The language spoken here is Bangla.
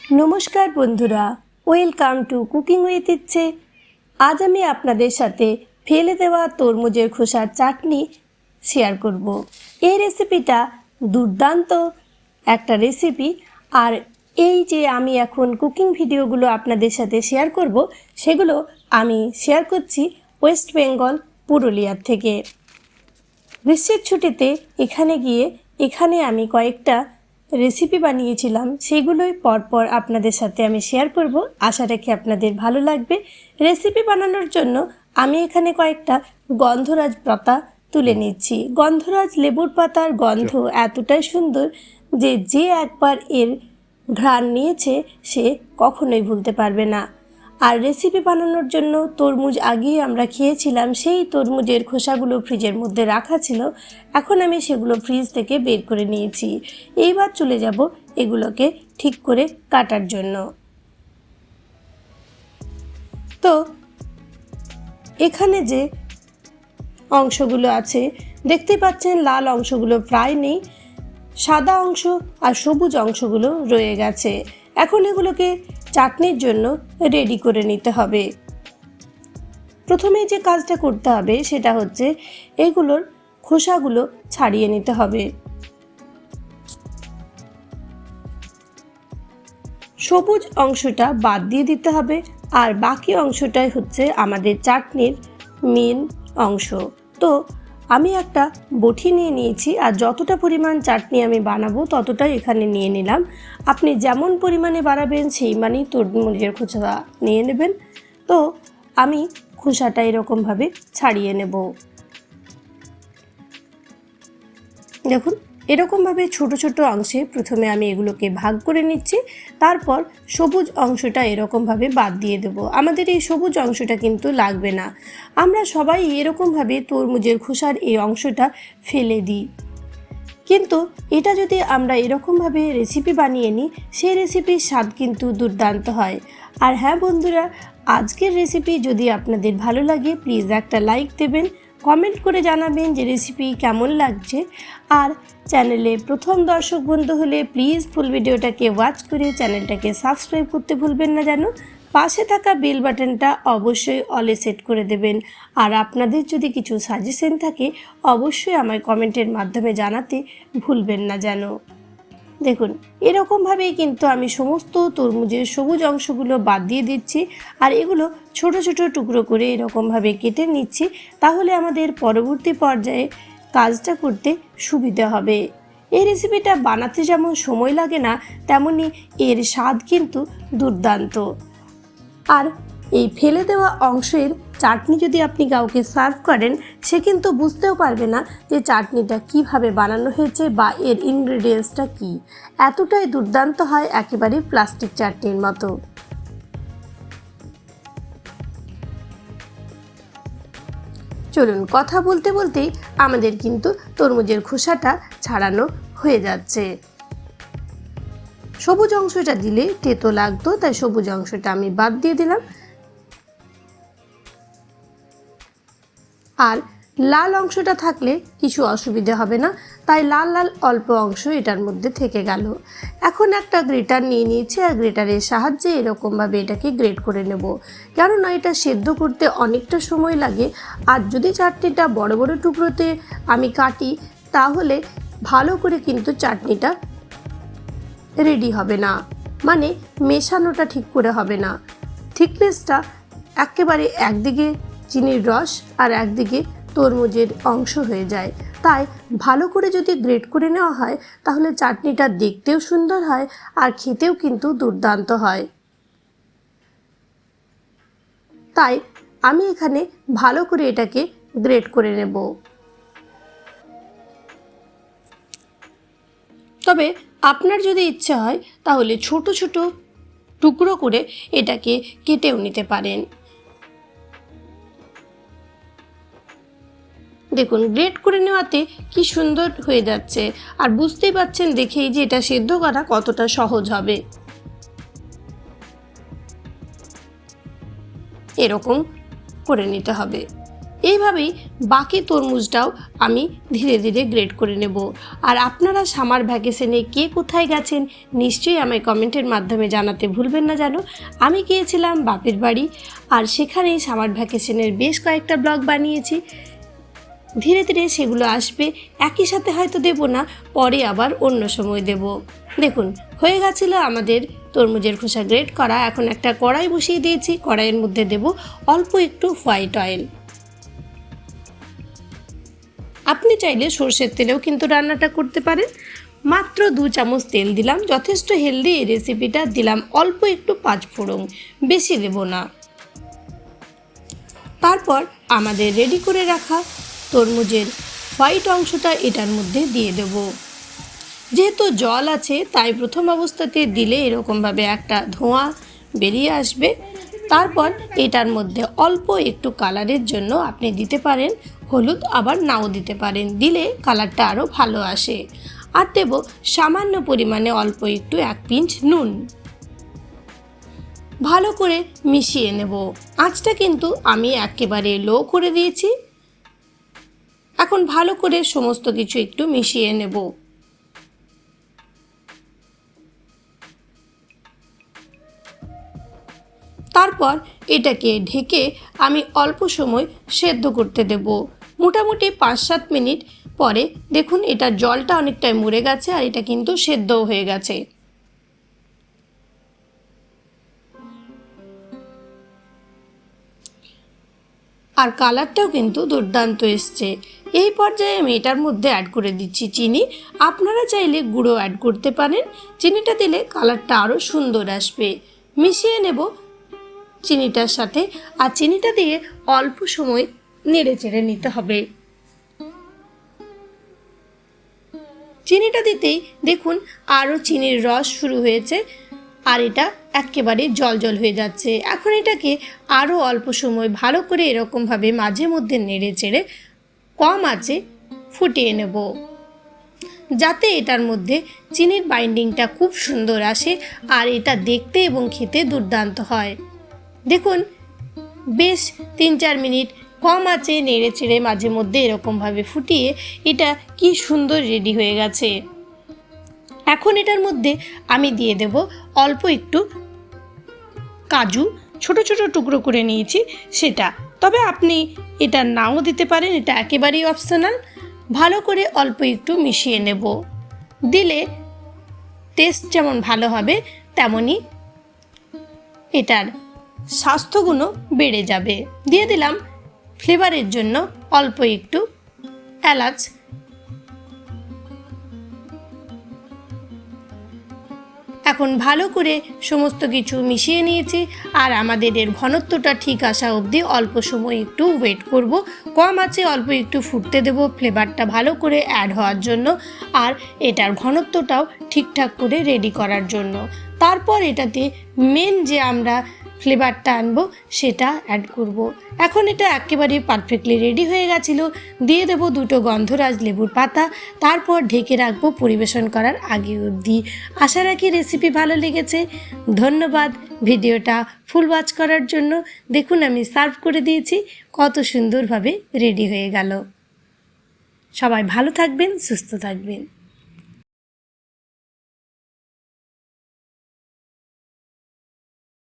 नमस्कार बंधुरा वेलकाम टू कुकिंग उइथ इच्छे। आज आमी आपनादेर साथे फेले देवा तरमुजेर खोसार चाटनी शेयर करब। এই রেসিপিটা দুর্দান্ত একটা রেসিপি। আর এই যে আমি এখন কুকিং ভিডিওগুলো আপনাদের সাথে শেয়ার করব সেগুলো আমি শেয়ার করছি ওয়েস্ট বেঙ্গল পুরুলিয়া থেকে। গ্রীষ্মের ছুটিতে এখানে আমি কয়েকটা রেসিপি বানিয়েছিলাম, সেগুলোই পরপর আপনাদের সাথে আমি শেয়ার করব। আশা রাখি আপনাদের ভালো লাগবে। রেসিপি বানানোর জন্য আমি এখানে কয়েকটা গন্ধরাজ পাতা তুলে নিচ্ছি। গন্ধরাজ লেবুর পাতার গন্ধ এতটাই সুন্দর যে একবার এর ঘ্রাণ নিয়েছে সে কখনোই ভুলতে পারবে না। আর রেসিপি বানানোর জন্য তরমুজ আগেই আমরা খেয়েছিলাম, সেই তরমুজের খোসাগুলো ফ্রিজের মধ্যে রাখা ছিল। এখন আমি সেগুলো ফ্রিজ থেকে বের করে নিয়েছি। এইবার চলে যাব এগুলোকে ঠিক করে কাটার জন্য। তো এখানে যে অংশগুলো আছে দেখতে পাচ্ছেন, লাল অংশগুলো প্রায় নেই, সাদা অংশ আর সবুজ অংশগুলো রয়ে গেছে। এখন এগুলোকে চাটনির জন্য রেডি করে নিতে হবে। প্রথমে যে কাজটা করতে হবে সেটা হচ্ছে এগুলোর খোসাগুলো ছাড়িয়ে নিতে হবে। সবুজ অংশটা বাদ দিয়ে দিতে হবে, আর বাকি অংশটাই হচ্ছে আমাদের চাটনির মেন অংশ। তো আমি একটা বটি নিয়ে নিয়েছি, আর যতটা পরিমাণ চাটনি আমি বানাবো ততটাই এখানে নিয়ে নিলাম। আপনি যেমন পরিমাণে বানাবেন সেই মানেই তরমুজের খোসা নিয়ে নেবেন। তো আমি খোসাটা এরকমভাবে ছাড়িয়ে নেব। দেখুন, এরকমভাবে ছোট ছোট অংশে প্রথমে আমি এগুলোকে ভাগ করে নিচ্ছি, তারপর সবুজ অংশটা এরকমভাবে বাদ দিয়ে দেব। আমাদের এই সবুজ অংশটা কিন্তু লাগবে না। আমরা সবাই এরকমভাবে তরমুজের খোসার এই অংশটা ফেলে দিই, কিন্তু এটা যদি আমরা এরকমভাবে রেসিপি বানিয়ে নিই সেই রেসিপির স্বাদ কিন্তু দুর্দান্ত হয়। আর হ্যাঁ বন্ধুরা, আজকের রেসিপি যদি আপনাদের ভালো লাগে প্লিজ একটা লাইক দেবেন, কমেন্ট করে জানাবেন যে রেসিপি কেমন লাগছে। আর চ্যানেলে প্রথম দর্শক বন্ধু হলে প্লিজ ফুল ভিডিওটাকে ওয়াচ করে চ্যানেলটাকে সাবস্ক্রাইব করতে ভুলবেন না যেন। পাশে থাকা বেল বাটনটা অবশ্যই অলে সেট করে দেবেন। আর আপনাদের যদি কিছু সাজেশন থাকে অবশ্যই আমায় কমেন্টের মাধ্যমে জানাতে ভুলবেন না যেন। দেখুন, এরকমভাবেই কিন্তু আমি সমস্ত তরমুজের সবুজ অংশগুলো বাদ দিয়ে দিচ্ছি, আর এগুলো ছোট ছোট টুকরো করে এরকমভাবে কেটে নিচ্ছি। তাহলে আমাদের পরবর্তী পর্যায়ে কাজটা করতে সুবিধা হবে। এই রেসিপিটা বানাতে যেমন সময় লাগে না, তেমনি এর স্বাদ কিন্তু দুর্দান্ত। আর এই ফেলে দেওয়া অংশের চাটনি যদি আপনি কাউকে সার্ভ করেন, সে কিন্তু বুঝতেও পারবে না যে চাটনিটা কিভাবে বানানো হয়েছে বা এর ইনগ্রেডিয়েন্টসটা কি। এতটাই দুর্দান্ত হয়, একেবারে প্লাস্টিক চাটনির মতো। চলুন, কথা বলতে বলতেই আমাদের কিন্তু তরমুজের খোসাটা ছাড়ানো হয়ে যাচ্ছে। সবুজ অংশটা দিলে তেতো লাগতো, তাই সবুজ অংশটা আমি বাদ দিয়ে দিলাম। আর লাল অংশটা থাকলে কিছু অসুবিধে হবে না, তাই লাল লাল অল্প অংশ এটার মধ্যে থেকে গেল। এখন একটা গ্রেটার নিয়ে নিয়েছি, আর গ্রেটারের সাহায্যে এরকমভাবে এটাকে গ্রেট করে নেব, কেননা এটা সেদ্ধ করতে অনেকটা সময় লাগে। আর যদি চাটনিটা বড় বড় টুকরোতে আমি কাটি তাহলে ভালো করে কিন্তু চাটনিটা রেডি হবে না, মানে মেশানোটা ঠিক করে হবে না। থিকনেসটা একেবারে একদিকে চিনির রস আর একদিকে তরমুজের অংশ হয়ে যায়। তাই ভালো করে যদি গ্রেট করে নেওয়া হয় তাহলে চাটনিটা দেখতেও সুন্দর হয় আর খেতেও কিন্তু দুর্দান্ত হয়। তাই আমি এখানে ভালো করে এটাকে গ্রেট করে নেব। তবে আপনার যদি ইচ্ছে হয় তাহলে ছোট ছোট টুকরো করে এটাকে কেটেও নিতে পারেন। দেখুন, গ্রেট করে নেওয়াতে কি সুন্দর হয়ে যাচ্ছে, আর বুঝতেই পাচ্ছেন দেখেই যে এটা সেদ্ধ করা কতটা সহজ হবে। এরকম করে নিতে হবে। এইভাবেই বাকি তরমুজটাও আমি ধীরে ধীরে গ্রেড করে নেব। আর আপনারা সামার ভ্যাকেশনে কে কোথায় গেছেন নিশ্চয়ই আমায় কমেন্টের মাধ্যমে জানাতে ভুলবেন না। জানো, আমি গিয়েছিলাম বাপের বাড়ি, আর সেখানেই সামার ভ্যাকেশনের বেশ কয়েকটা ব্লগ বানিয়েছি। ধীরে ধীরে সেগুলো আসবে, একই সাথে হয়তো দেব না, পরে আবার অন্য সময় দেব। দেখুন, হয়ে গেছিল আমাদের তরমুজের খোসা গ্রেড করা। এখন একটা কড়াই বসিয়ে দিয়েছি, কড়াইয়ের মধ্যে দেব অল্প একটু হোয়াইট অয়েল। আপনি চাইলে সর্ষের তেলেও কিন্তু রান্নাটা করতে পারেন। মাত্র 2 চামচ তেল দিলাম, যথেষ্ট হেলদি এই রেসিপিটা। দিলাম অল্প একটু পাঁচফোড়ন, বেশি দেব না। তারপর আমাদের রেডি করে রাখা তরমুজের হোয়াইট অংশটা এটার মধ্যে দিয়ে দেব। যেহেতু জল আছে তাই প্রথম অবস্থাতে দিলে এরকমভাবে একটা ধোঁয়া বেরিয়ে আসবে। তারপর এটার মধ্যে অল্প একটু কালারের জন্য আপনি দিতে পারেন হলুদ, আবার নাও দিতে পারেন, দিলে কালারটা আরও ভালো আসে। আর দেব সামান্য পরিমাণে অল্প একটু 1 পিঞ্চ নুন। ভালো করে মিশিয়ে নেব। আঁচটা কিন্তু আমি একেবারে লো করে দিয়েছি। এখন ভালো করে সমস্ত কিছু একটু মিশিয়ে নেব। তারপর এটাকে ঢেকে আমি অল্প সময় সেদ্ধ করতে দেব, মোটামুটি 5-7 মিনিট পরে। দেখুন, এটা জলটা অনেকটাই মরে গেছে আর এটা কিন্তু সেদ্ধও হয়ে গেছে। আর কালারটাও কিন্তু দুর্দান্ত এসছে। এই পর্যায়ে আমি এটার মধ্যে অ্যাড করে দিচ্ছি চিনি। আপনারা চাইলে গুঁড়ো অ্যাড করতে পারেন, চিনিটা দিলে কালারটা আরও সুন্দর আসবে। মিশিয়ে নেব চিনিটার সাথে, আর চিনিটা দিয়ে অল্প সময় নেড়ে চেড়ে নিতে হবে। চিনিটা দিতেই দেখুন আরও চিনির রস শুরু হয়েছে, আর এটা একেবারে জল জল হয়ে যাচ্ছে। এখন এটাকে আরও অল্প সময় ভালো করে এরকমভাবে মাঝে মধ্যে নেড়ে চেড়ে কম আঁচে ফুটিয়ে নেব, যাতে এটার মধ্যে চিনির বাইন্ডিংটা খুব সুন্দর আসে আর এটা দেখতে এবং খেতে দুর্দান্ত হয়। দেখুন, বেশ 3-4 মিনিট কম আঁচে নেড়ে চেড়ে মাঝে মধ্যে এরকমভাবে ফুটিয়ে এটা কি সুন্দর রেডি হয়ে গেছে। এখন এটার মধ্যে আমি দিয়ে দেব অল্প একটু কাজু, ছোট ছোট টুকরো করে নিয়েছি সেটা। তবে আপনি এটা নাও দিতে পারেন, এটা একেবারেই অপশনাল। ভালো করে অল্প একটু মিশিয়ে নেব, দিলে টেস্ট যেমন ভালো হবে তেমনই এটার স্বাস্থ্যগুণও বেড়ে যাবে। দিয়ে দিলাম ফ্লেভারের জন্য অল্প একটু এলাচ। এখন ভালো করে সমস্ত কিছু মিশিয়ে নিয়েছি, আর আমাদের এর ঘনত্বটা ঠিক আসা অবধি অল্প সময় একটু ওয়েট করব। কম আছে অল্প একটু ফুটতে দেব ফ্লেভারটা ভালো করে অ্যাড হওয়ার জন্য, আর এটার ঘনত্বটাও ঠিকঠাক করে রেডি করার জন্য। তারপর এটাতে মেন যে আমরা ফ্লেভারটা আনবো সেটা অ্যাড করব। এখন এটা একেবারে পারফেক্টলি রেডি হয়ে গেছিলো। দিয়ে দেবো 2টো গন্ধরাজ লেবুর পাতা, তারপর ঢেকে রাখবো পরিবেশন করার আগে অবধি। আশা রাখি রেসিপি ভালো লেগেছে। ধন্যবাদ ভিডিওটা ফুল ওয়াচ করার জন্য। দেখুন, আমি সার্ভ করে দিয়েছি, কত সুন্দরভাবে রেডি হয়ে গেল। সবাই ভালো থাকবেন, সুস্থ থাকবেন।